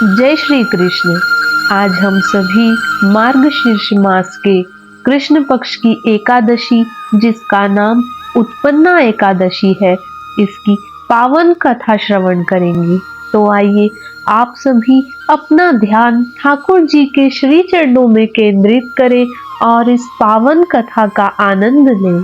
जय श्री कृष्ण। आज हम सभी मार्गशीर्ष मास के कृष्ण पक्ष की एकादशी, जिसका नाम उत्पन्ना एकादशी है, इसकी पावन कथा श्रवण करेंगे। तो आइए आप सभी अपना ध्यान ठाकुर जी के श्री चरणों में केंद्रित करें और इस पावन कथा का आनंद लें।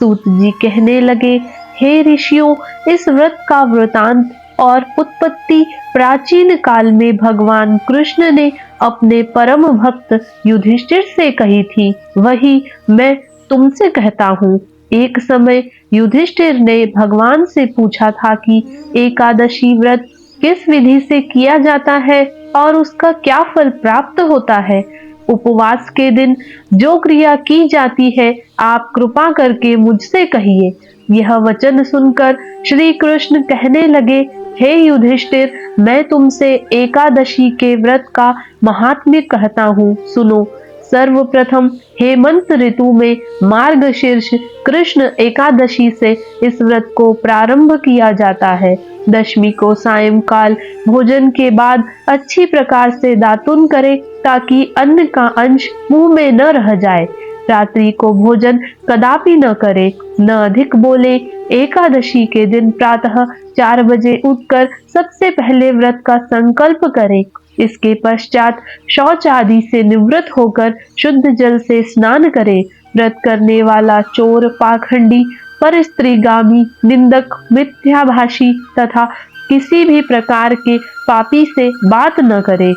सूत जी कहने लगे, हे ऋषियों, इस व्रत का वृतांत और उत्पत्ति प्राचीन काल में भगवान कृष्ण ने अपने परम भक्त युधिष्ठिर से कही थी, वही मैं तुमसे कहता हूँ। एक समय युधिष्ठिर ने भगवान से पूछा था कि एकादशी व्रत किस विधि से किया जाता है और उसका क्या फल प्राप्त होता है। उपवास के दिन जो क्रिया की जाती है, आप कृपा करके मुझसे कहिए। यह वचन सुनकर श्री कृष्ण कहने लगे, हे युधिष्ठिर, मैं तुमसे एकादशी के व्रत का महात्म्य कहता हूँ, सुनो। सर्वप्रथम हेमंत ऋतु में मार्गशीर्ष कृष्ण एकादशी से इस व्रत को प्रारंभ किया जाता है। दशमी को सायंकाल भोजन के बाद अच्छी प्रकार से दातुन करें, ताकि अन्न का अंश मुंह में न रह जाए। रात्रि को भोजन कदापि न करे, न अधिक बोले। एकादशी के दिन प्रातः 4 बजे उठकर सबसे पहले व्रत का संकल्प करें। इसके पश्चात शौच आदि से निवृत्त होकर शुद्ध जल से स्नान करें। व्रत करने वाला चोर, पाखंडी, पर स्त्रीगामी, निंदक, मिथ्याभाषी तथा किसी भी प्रकार के पापी से बात न करे।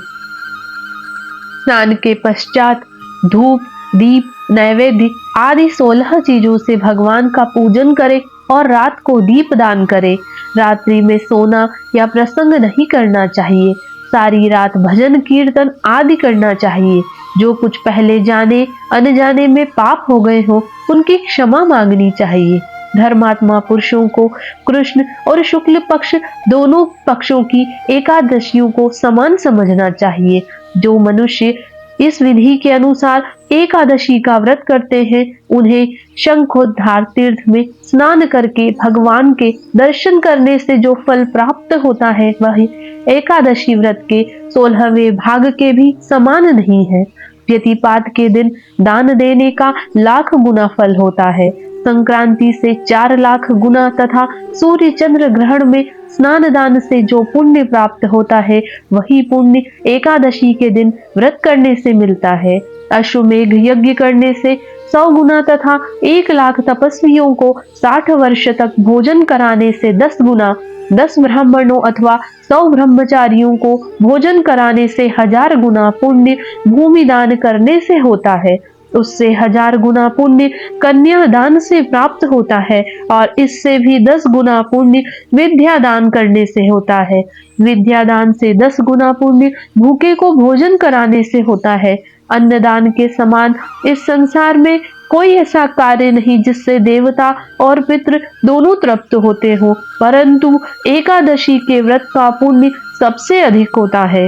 स्नान के पश्चात धूप, दीप, नैवेद्य आदि 16 चीजों से भगवान का पूजन करें और रात को दीप दान करें। रात्रि में सोना या प्रसंग नहीं करना चाहिए। सारी रात भजन कीर्तन आदि करना चाहिए। जो कुछ पहले जाने अनजाने में पाप हो गए हो, उनकी क्षमा मांगनी चाहिए। धर्मात्मा पुरुषों को कृष्ण और शुक्ल पक्ष दोनों पक्षों की एकादशियों को समान समझना चाहिए। जो मनुष्य इस विधि के अनुसार एकादशी का व्रत करते हैं, उन्हें शंखोद्धार तीर्थ में स्नान करके भगवान के दर्शन करने से जो फल प्राप्त होता है, वह एकादशी व्रत के 16वें भाग के भी समान नहीं है। व्यतिपात के दिन दान देने का लाख गुना फल होता है। संक्रांति से 4 लाख गुना तथा सूर्य चंद्र ग्रहण में स्नान दान से जो पुण्य प्राप्त होता है, वही पुण्य एकादशी के दिन व्रत करने से मिलता है। अश्वमेघ यज्ञ करने से 100 गुना तथा 1 लाख तपस्वियों को 60 वर्ष तक भोजन कराने से 10 गुना, 10 ब्राह्मणों अथवा 100 ब्रह्मचारियों को भोजन कराने से 1000 गुना पुण्य भूमि दान करने से होता है। उससे 1000 गुना पुण्य कन्या दान से प्राप्त होता है और इससे भी 10 गुना पुण्य विद्या दान करने से होता है। विद्या दान से 10 गुना पुण्य भूखे को भोजन कराने से होता है। अन्नदान के समान इस संसार में कोई ऐसा कार्य नहीं जिससे देवता और पितृ दोनों तृप्त होते हो, परंतु एकादशी के व्रत का पुण्य सबसे अधिक होता है।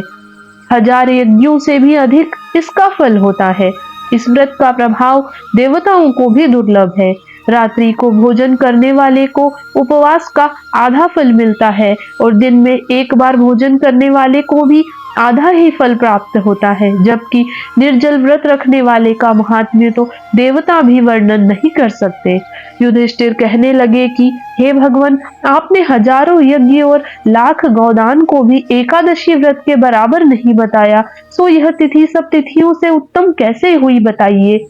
1000 यज्ञों से भी अधिक इसका फल होता है। इस व्रत का प्रभाव देवताओं को भी दुर्लभ है। रात्रि को भोजन करने वाले को उपवास का आधा फल मिलता है और दिन में एक बार भोजन करने वाले को भी आधा ही फल प्राप्त होता है, जबकि निर्जल व्रत रखने वाले का महात्म्य तो देवता भी वर्णन नहीं कर सकते। युधिष्ठिर कहने लगे कि हे भगवान, आपने हजारों यज्ञ और लाख गौदान को भी एकादशी व्रत के बराबर नहीं बताया, सो यह तिथि सब तिथियों से उत्तम कैसे हुई, बताइए।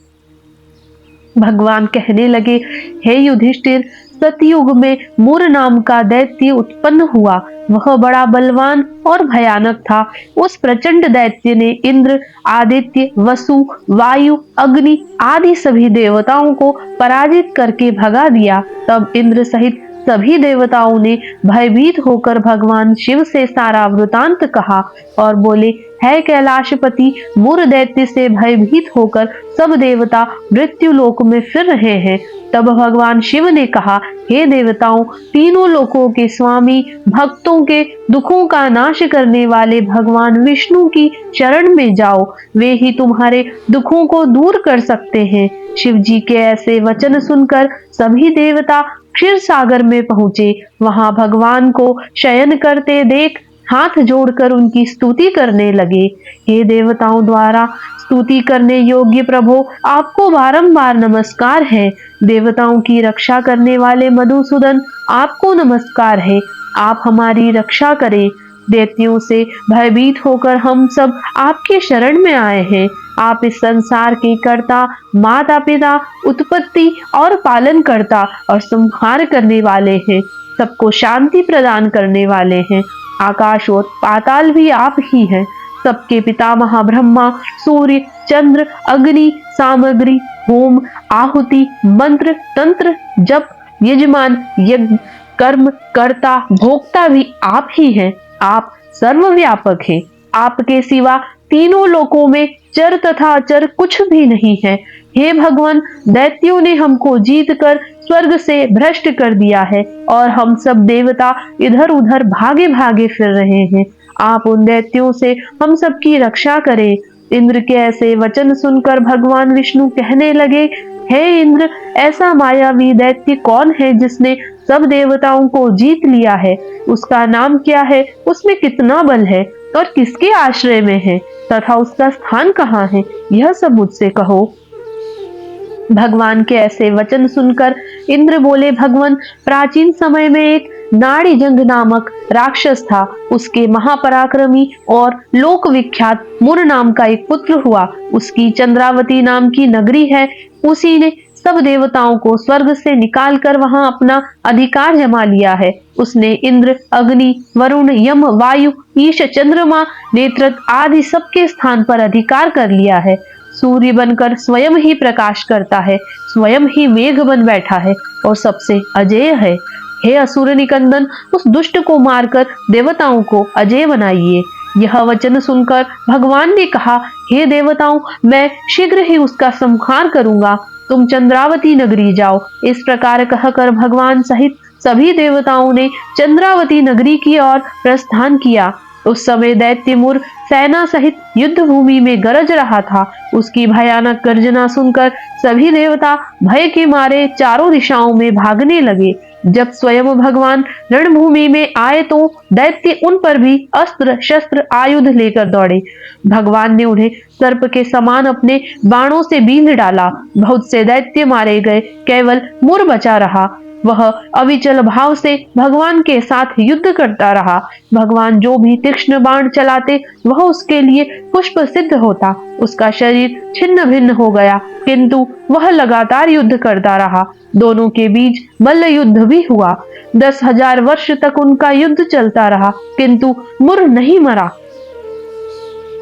भगवान कहने लगे, हे युधिष्ठिर, सतयुग में मूर नाम का दैत्य उत्पन्न हुआ। वह बड़ा बलवान और भयानक था। उस प्रचंड दैत्य ने इंद्र, आदित्य, वसु, वायु, अग्नि आदि सभी देवताओं को पराजित करके भगा दिया। तब इंद्र सहित सभी देवताओं ने भयभीत होकर भगवान शिव से सारा वृतांत कहा और बोले, है कैलाशपति, मूर दैत्य से भयभीत होकर सब देवता मृत्यु लोक में फिर रहे हैं। तब भगवान शिव ने कहा, हे देवताओं, तीनों लोकों के स्वामी, भक्तों के दुखों का नाश करने वाले भगवान विष्णु की शरण में जाओ। वे ही तुम्हारे दुखों को दूर कर सकते हैं। शिव जी के ऐसे वचन सुनकर सभी देवता क्षीर सागर में पहुंचे। वहां भगवान को शयन करते देख हाथ जोड़कर उनकी स्तुति करने लगे। हे देवताओं द्वारा स्तुति करने योग्य प्रभु, आपको बारंबार नमस्कार है। देवताओं की रक्षा करने वाले मधुसूदन, आपको नमस्कार है। आप हमारी रक्षा करें। दैत्यों से भयभीत होकर हम सब आपके शरण में आए हैं। आप इस संसार के कर्ता, माता पिता, उत्पत्ति और पालन करता और संहार करने वाले हैं। सबको शांति प्रदान करने वाले हैं। आकाश और पाताल भी आप ही हैं। सबके पितामह ब्रह्मा, सूर्य, चंद्र, अग्नि, सामग्री, होम, आहुति, मंत्र, तंत्र, जप, यजमान, यज्ञ, कर्म, कर्ता, भोक्ता भी आप ही हैं। आप सर्वव्यापक हैं। आपके सिवा तीनों लोकों में चर तथा अचर कुछ भी नहीं है। हे भगवान, दैत्यों ने हमको जीतकर स्वर्ग से भ्रष्ट कर दिया है और हम सब देवता इधर उधर भागे भागे फिर रहे हैं। आप उन दैत्यों से हम सबकी रक्षा करें। इंद्र के ऐसे वचन सुनकर भगवान विष्णु कहने लगे, हे इंद्र, ऐसा मायावी दैत्य कौन है जिसने सब देवताओं को जीत लिया है? उसका नाम क्या है? उसमें कितना बल है और किसके आश्रय में है तथा उसका स्थान कहाँ है? यह सब मुझसे कहो। भगवान के ऐसे वचन सुनकर इंद्र बोले, भगवान, प्राचीन समय में एक नाड़ीजंग नामक राक्षस था। उसके महापराक्रमी और लोक विख्यात मुर नाम का एक पुत्र हुआ। उसकी चंद्रावती नाम की नगरी है। उसी ने सब देवताओं को स्वर्ग से निकालकर वहां अपना अधिकार जमा लिया है। उसने इंद्र, अग्नि, वरुण, यम, वायु, ईश, चंद्रमा, नेत्रत आदि सबके स्थान पर अधिकार कर लिया है। सूर्य बनकर स्वयं ही प्रकाश करता है, स्वयं ही मेघ बन बैठा है और सबसे अजेय है। हे असुर निकंदन, उस दुष्ट को मारकर देवताओं को अजेय बनाइए। यह वचन सुनकर भगवान ने कहा, हे देवताओं, मैं शीघ्र ही उसका संहार करूंगा। तुम चंद्रावती नगरी जाओ। इस प्रकार कहकर भगवान सहित सभी देवताओं ने चंद्रावती नगरी की ओर प्रस्थान किया। उस समय दैत्य मुर सेना सहित युद्ध भूमि में गरज रहा था। उसकी भयानक गर्जना सुनकर सभी देवता भय के मारे चारों दिशाओं में भागने लगे। जब स्वयं भगवान रणभूमि में आए तो दैत्य उन पर भी अस्त्र शस्त्र आयुध लेकर दौड़े। भगवान ने उन्हें सर्प के समान अपने बाणों से बींध डाला। बहुत से दैत्य मारे गए, केवल मुर बचा रहा। वह अविचल भाव से भगवान के साथ युद्ध करता रहा। भगवान जो भी तीक्ष्ण बाण चलाते वह उसके लिए पुष्प सिद्ध होता। उसका शरीर छिन्न भिन्न हो गया, किंतु वह लगातार युद्ध करता रहा। दोनों के बीच मल्ल युद्ध भी हुआ। 10,000 वर्ष तक उनका युद्ध चलता रहा, किंतु मुर नहीं मरा।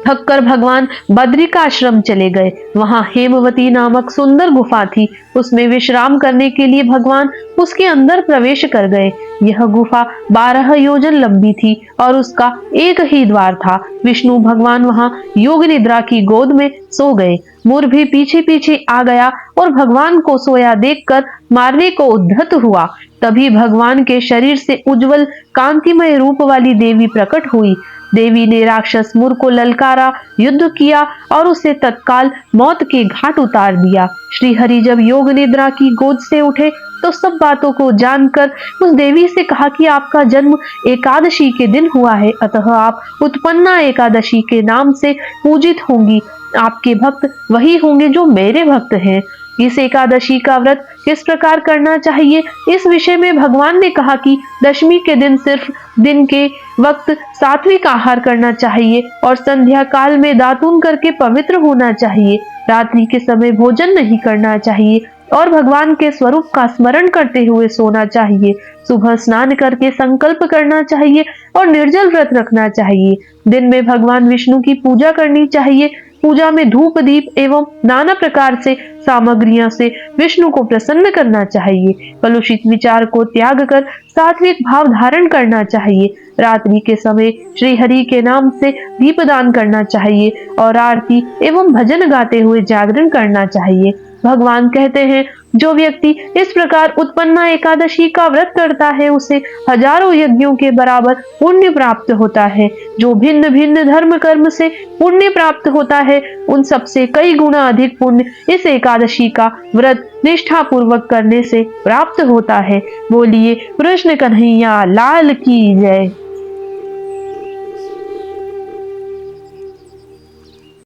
थककर भगवान बद्रिकाश्रम चले गए। वहां हेमवती नामक सुंदर गुफा थी। उसमें विश्राम करने के लिए भगवान उसके अंदर प्रवेश कर गए। यह गुफा 12 योजन लंबी थी और उसका एक ही द्वार था। विष्णु भगवान वहां योग निद्रा की गोद में सो गए। मुर भी पीछे पीछे आ गया और भगवान को सोया देखकर मारने को उद्धत हुआ। तभी भगवान के शरीर से उज्जवल कांतिमय रूप वाली देवी प्रकट हुई। देवी ने राक्षस मुर को ललकारा, युद्ध किया और उसे तत्काल मौत के घाट उतार दिया। श्री हरि जब योग निद्रा की गोद से उठे तो सब बातों को जानकर उस देवी से कहा कि आपका जन्म एकादशी के दिन हुआ है, अतः आप उत्पन्ना एकादशी के नाम से पूजित होंगी। आपके भक्त वही होंगे जो मेरे भक्त हैं। इस एकादशी का व्रत किस प्रकार करना चाहिए, इस विषय में भगवान ने कहा कि दशमी के दिन सिर्फ दिन के वक्त सात्विक आहार करना चाहिए और संध्या काल में दातून करके पवित्र होना चाहिए। रात्रि के समय भोजन नहीं करना चाहिए और भगवान के स्वरूप का स्मरण करते हुए सोना चाहिए। सुबह स्नान करके संकल्प करना चाहिए और निर्जल व्रत रखना चाहिए। दिन में भगवान विष्णु की पूजा करनी चाहिए। पूजा में धूप दीप एवं नाना प्रकार से सामग्रियों से विष्णु को प्रसन्न करना चाहिए। कलुषित विचार को त्याग कर सात्विक भाव धारण करना चाहिए। रात्रि के समय श्री हरि के नाम से दीपदान करना चाहिए और आरती एवं भजन गाते हुए जागरण करना चाहिए। भगवान कहते हैं, जो व्यक्ति इस प्रकार उत्पन्ना एकादशी का व्रत करता है उसे हजारों यज्ञों के बराबर पुण्य प्राप्त होता है। जो भिन्न भिन्न धर्म कर्म से पुण्य प्राप्त होता है उन सबसे कई गुना अधिक पुण्य इस एकादशी का व्रत निष्ठा पूर्वक करने से प्राप्त होता है। बोलिए कृष्ण कन्हैया लाल की जय।